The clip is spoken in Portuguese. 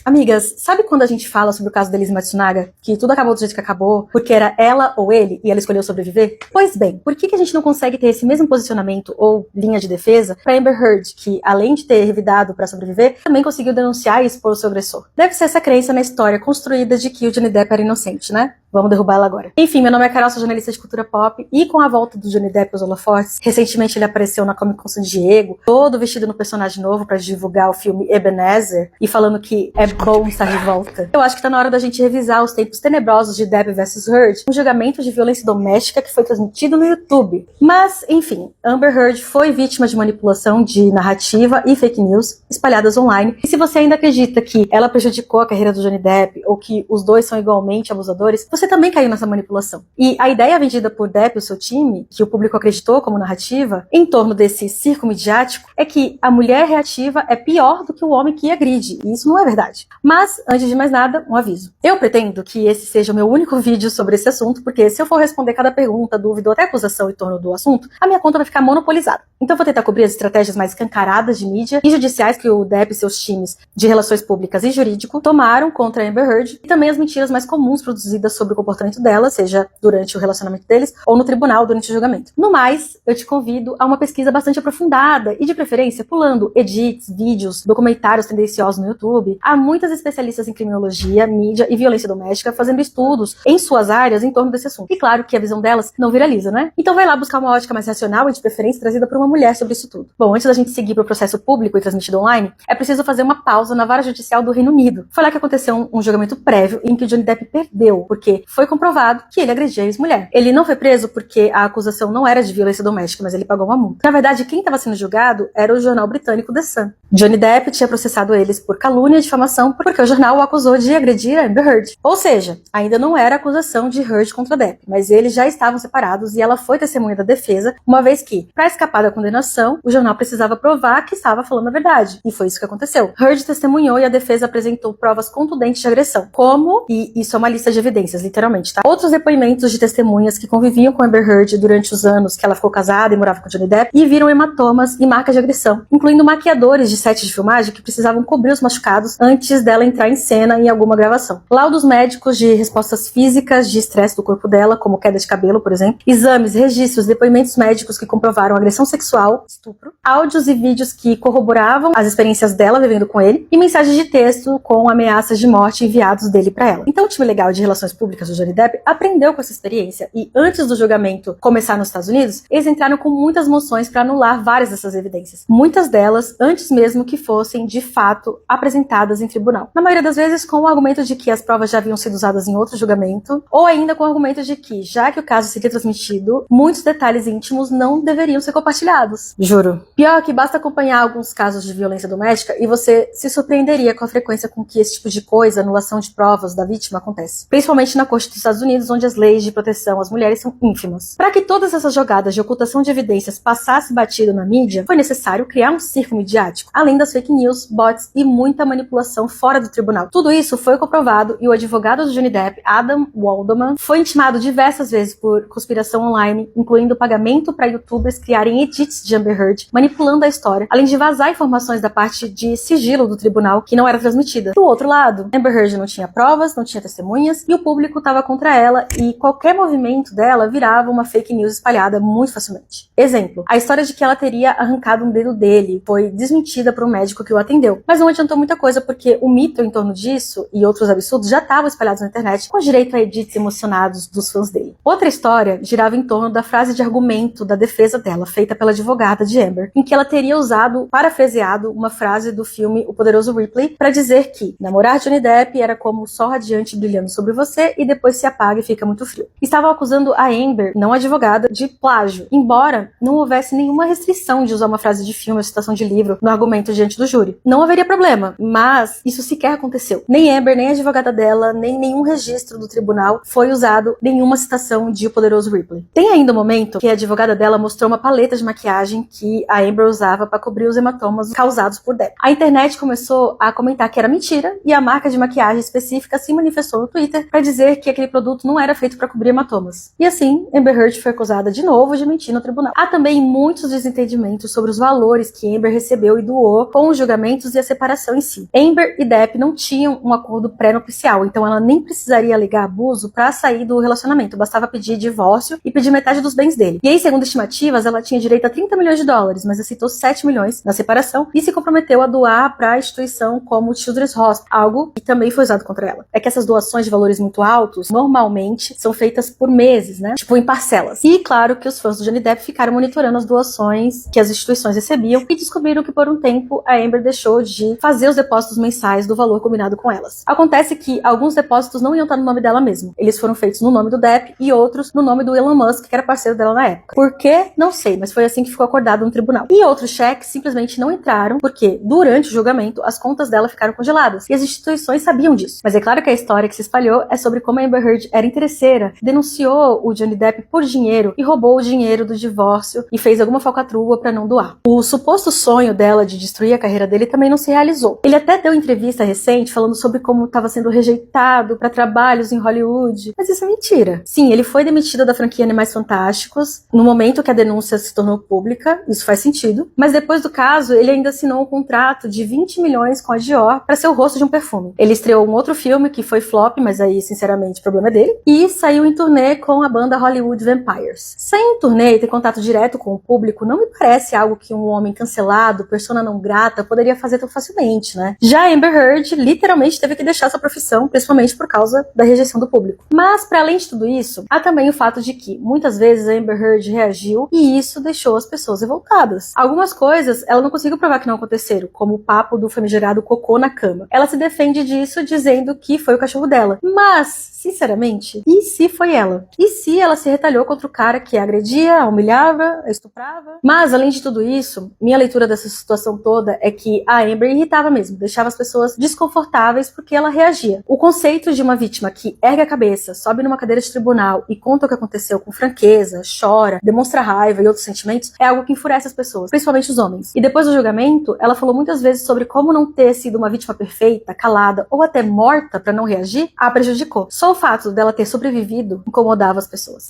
Amigas, sabe quando a gente fala sobre o caso da Elise Matsunaga, que tudo acabou do jeito que acabou, porque era ela ou ele, e ela escolheu sobreviver? Pois bem, por que a gente não consegue ter esse mesmo posicionamento ou linha de defesa para Amber Heard, que além de ter revidado para sobreviver, também conseguiu denunciar e expor o seu agressor? Deve ser essa crença na história construída de que o Johnny Depp era inocente, né? Vamos derrubar ela agora. Enfim, meu nome é Carol, sou jornalista de cultura pop, e com a volta do Johnny Depp aos holofotes, recentemente ele apareceu na Comic Con San Diego, todo vestido no personagem novo para divulgar o filme Ebenezer, e falando que é bom estar de volta. Eu acho que tá na hora da gente revisar os tempos tenebrosos de Depp vs Heard, um julgamento de violência doméstica que foi transmitido no YouTube. Mas, enfim, Amber Heard foi vítima de manipulação de narrativa e fake news espalhadas online, e se você ainda acredita que ela prejudicou a carreira do Johnny Depp, ou que os dois são igualmente abusadores, você também caiu nessa manipulação. E a ideia vendida por Depp e o seu time, que o público acreditou como narrativa, em torno desse circo midiático, é que a mulher reativa é pior do que o homem que agride, e isso não é verdade. Mas, antes de mais nada, um aviso. Eu pretendo que esse seja o meu único vídeo sobre esse assunto, porque se eu for responder cada pergunta, dúvida ou até acusação em torno do assunto, a minha conta vai ficar monopolizada. Então vou tentar cobrir as estratégias mais escancaradas de mídia e judiciais que o Depp e seus times de relações públicas e jurídico tomaram contra a Amber Heard, e também as mentiras mais comuns produzidas sobre o comportamento dela, seja durante o relacionamento deles ou no tribunal durante o julgamento. No mais, eu te convido a uma pesquisa bastante aprofundada e, de preferência, pulando edits, vídeos, documentários tendenciosos no YouTube. Há muitas especialistas em criminologia, mídia e violência doméstica fazendo estudos em suas áreas em torno desse assunto. E claro que a visão delas não viraliza, né? Então vai lá buscar uma ótica mais racional e, de preferência, trazida por uma mulher sobre isso tudo. Bom, antes da gente seguir para o processo público e transmitido online, é preciso fazer uma pausa na vara judicial do Reino Unido. Foi lá que aconteceu um julgamento prévio em que o Johnny Depp perdeu, porque foi comprovado que ele agrediu a ex-mulher. Ele não foi preso porque a acusação não era de violência doméstica, mas ele pagou uma multa. Na verdade, quem estava sendo julgado era o jornal britânico The Sun. Johnny Depp tinha processado eles por calúnia e difamação porque o jornal o acusou de agredir a Amber Heard. Ou seja, ainda não era acusação de Heard contra Depp, mas eles já estavam separados e ela foi testemunha da defesa, uma vez que, para escapar da condenação, o jornal precisava provar que estava falando a verdade. E foi isso que aconteceu. Heard testemunhou e a defesa apresentou provas contundentes de agressão. Como, e isso é uma lista de evidências, literalmente, tá? Outros depoimentos de testemunhas que conviviam com Amber Heard durante os anos que ela ficou casada e morava com Johnny Depp e viram hematomas e marcas de agressão, incluindo maquiadores de sete de filmagem que precisavam cobrir os machucados antes dela entrar em cena em alguma gravação. Laudos médicos de respostas físicas de estresse do corpo dela, como queda de cabelo, por exemplo, exames, registros, depoimentos médicos que comprovaram agressão sexual, estupro, áudios e vídeos que corroboravam as experiências dela vivendo com ele e mensagens de texto com ameaças de morte enviados dele pra ela. Então o time legal de relações públicas do Johnny Depp aprendeu com essa experiência e antes do julgamento começar nos Estados Unidos, eles entraram com muitas moções para anular várias dessas evidências. Muitas delas antes mesmo que fossem de fato apresentadas em tribunal. Na maioria das vezes com o argumento de que as provas já haviam sido usadas em outro julgamento, ou ainda com o argumento de que, já que o caso seria transmitido, muitos detalhes íntimos não deveriam ser compartilhados. Juro. Pior que basta acompanhar alguns casos de violência doméstica e você se surpreenderia com a frequência com que esse tipo de coisa, anulação de provas da vítima, acontece. Principalmente na corte dos Estados Unidos, onde as leis de proteção às mulheres são ínfimas. Para que todas essas jogadas de ocultação de evidências passassem batido na mídia, foi necessário criar um circo midiático, além das fake news, bots e muita manipulação fora do tribunal. Tudo isso foi comprovado e o advogado do Johnny Depp, Adam Waldman, foi intimado diversas vezes por conspiração online, incluindo pagamento para youtubers criarem edits de Amber Heard, manipulando a história, além de vazar informações da parte de sigilo do tribunal que não era transmitida. Do outro lado, Amber Heard não tinha provas, não tinha testemunhas e o público estava contra ela e qualquer movimento dela virava uma fake news espalhada muito facilmente. Exemplo, a história de que ela teria arrancado um dedo dele foi desmentida por um médico que o atendeu, mas não adiantou muita coisa porque o mito em torno disso e outros absurdos já estavam espalhados na internet com direito a edits emocionados dos fãs dele. Outra história girava em torno da frase de argumento da defesa dela, feita pela advogada de Amber, em que ela teria usado, parafraseado, uma frase do filme O Poderoso Ripley para dizer que namorar Johnny Depp era como o sol radiante brilhando sobre você e depois se apaga e fica muito frio. Estavam acusando a Amber, não a advogada, de plágio, embora não houvesse nenhuma restrição de usar uma frase de filme ou citação de livro no argumento diante do júri. Não haveria problema, mas isso sequer aconteceu. Nem Amber, nem a advogada dela, nem nenhum registro do tribunal foi usado nenhuma citação de O Poderoso Ripley. Tem ainda um momento que a advogada dela mostrou uma paleta de maquiagem que a Amber usava para cobrir os hematomas causados por Depp. A internet começou a comentar que era mentira e a marca de maquiagem específica se manifestou no Twitter para dizer dizer que aquele produto não era feito para cobrir hematomas. E assim, Amber Heard foi acusada de novo de mentir no tribunal. Há também muitos desentendimentos sobre os valores que Amber recebeu e doou com os julgamentos e a separação em si. Amber e Depp não tinham um acordo pré-nupcial, então ela nem precisaria alegar abuso para sair do relacionamento, bastava pedir divórcio e pedir metade dos bens dele. E aí, segundo estimativas, ela tinha direito a 30 milhões de dólares, mas aceitou 7 milhões na separação e se comprometeu a doar para a instituição como o Children's Hospital, algo que também foi usado contra ela. É que essas doações de valores muito altos, normalmente, são feitas por meses, né? Tipo, em parcelas. E claro que os fãs do Johnny Depp ficaram monitorando as doações que as instituições recebiam e descobriram que por um tempo a Amber deixou de fazer os depósitos mensais do valor combinado com elas. Acontece que alguns depósitos não iam estar no nome dela mesmo. Eles foram feitos no nome do Depp e outros no nome do Elon Musk, que era parceiro dela na época. Por quê? Não sei, mas foi assim que ficou acordado no tribunal. E outros cheques simplesmente não entraram porque, durante o julgamento, as contas dela ficaram congeladas. E as instituições sabiam disso. Mas é claro que a história que se espalhou é sobre como a Amber Heard era interesseira, denunciou o Johnny Depp por dinheiro e roubou o dinheiro do divórcio e fez alguma falcatrua pra não doar. O suposto sonho dela de destruir a carreira dele também não se realizou. Ele até deu entrevista recente falando sobre como estava sendo rejeitado para trabalhos em Hollywood, mas isso é mentira. Sim, ele foi demitido da franquia Animais Fantásticos no momento que a denúncia se tornou pública, isso faz sentido, mas depois do caso ele ainda assinou um contrato de 20 milhões com a Dior para ser o rosto de um perfume. Ele estreou um outro filme que foi flop, mas aí sinceramente o problema é dele, e saiu em turnê com a banda Hollywood Vampires. Sair em turnê e ter contato direto com o público não me parece algo que um homem cancelado, persona não grata, poderia fazer tão facilmente, né? Já Amber Heard literalmente teve que deixar sua profissão, principalmente por causa da rejeição do público. Mas, para além de tudo isso, há também o fato de que, muitas vezes, a Amber Heard reagiu e isso deixou as pessoas revoltadas. Algumas coisas ela não conseguiu provar que não aconteceram, como o papo do famigerado cocô na cama. Ela se defende disso dizendo que foi o cachorro dela. Mas, sinceramente, e se foi ela? E se ela se retalhou contra o cara que a agredia, a humilhava, a estuprava? Mas, além de tudo isso, minha leitura dessa situação toda é que a Amber irritava mesmo, deixava as pessoas desconfortáveis porque ela reagia. O conceito de uma vítima que ergue a cabeça, sobe numa cadeira de tribunal e conta o que aconteceu com franqueza, chora, demonstra raiva e outros sentimentos, é algo que enfurece as pessoas, principalmente os homens. E depois do julgamento, ela falou muitas vezes sobre como não ter sido uma vítima perfeita, calada ou até morta pra não reagir, a prejudicou. Só o fato dela ter sobrevivido incomodava as pessoas.